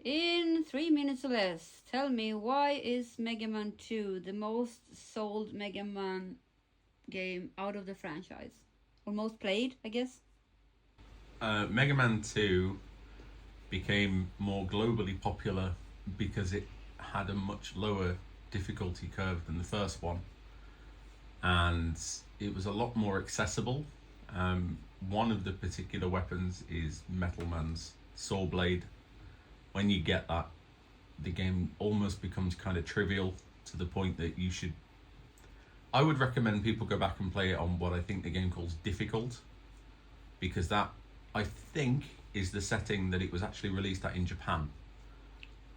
In 3 minutes or less, tell me, why is Mega Man 2 the most sold Mega Man game out of the franchise? Or most played, I guess? Mega Man 2 became more globally popular because it had a much lower difficulty curve than the first one, and it was a lot more accessible. One of the particular weapons is Metal Man's Saw Blade. When you get that, the game almost becomes kind of trivial to the point that you should. I would recommend people go back and play it on what I think the game calls difficult, because that, I think, is the setting that it was actually released at in Japan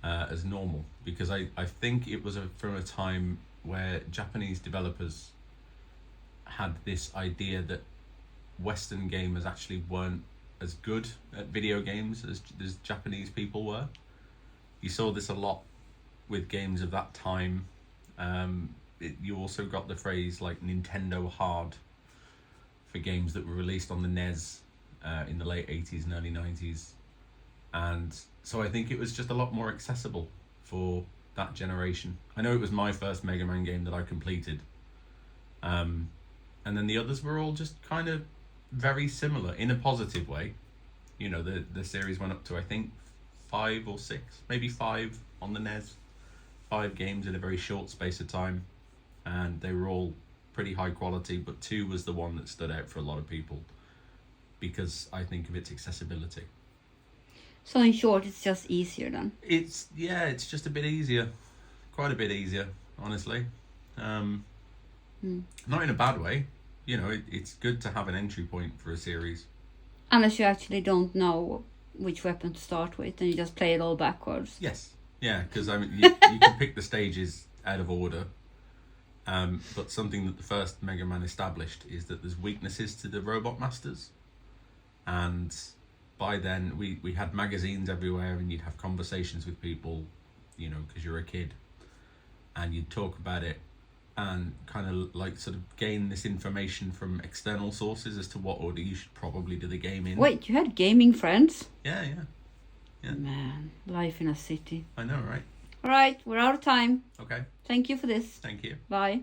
as normal. Because I think it was from a time where Japanese developers had this idea that Western gamers actually weren't as good at video games as Japanese people were. You saw this a lot with games of that time. You also got the phrase like Nintendo hard for games that were released on the NES in the late 80s and early 90s. And so I think it was just a lot more accessible for that generation. I know it was my first Mega Man game that I completed. And then the others were all just kind of very similar in a positive way. You know, the series went up to, I think, 5 or 6, maybe 5 on the NES. 5 games in a very short space of time. And they were all pretty high quality, but 2 was the one that stood out for a lot of people because I think of its accessibility. So in short, it's just easier then? It's just a bit easier. Quite a bit easier, honestly. Not in a bad way. You know, it's good to have an entry point for a series. Unless you actually don't know which weapon to start with and you just play it all backwards. Yes. Yeah, because I mean, you can pick the stages out of order. But something that the first Mega Man established is that there's weaknesses to the Robot Masters. And by then, we had magazines everywhere and you'd have conversations with people, you know, because you're a kid. And you'd talk about it and kind of like sort of gain this information from external sources as to what order you should probably do the game in. Wait, you had gaming friends? Yeah. Man, life in a city. I know, right? All right, we're out of time. Okay. Thank you for this. Thank you. Bye.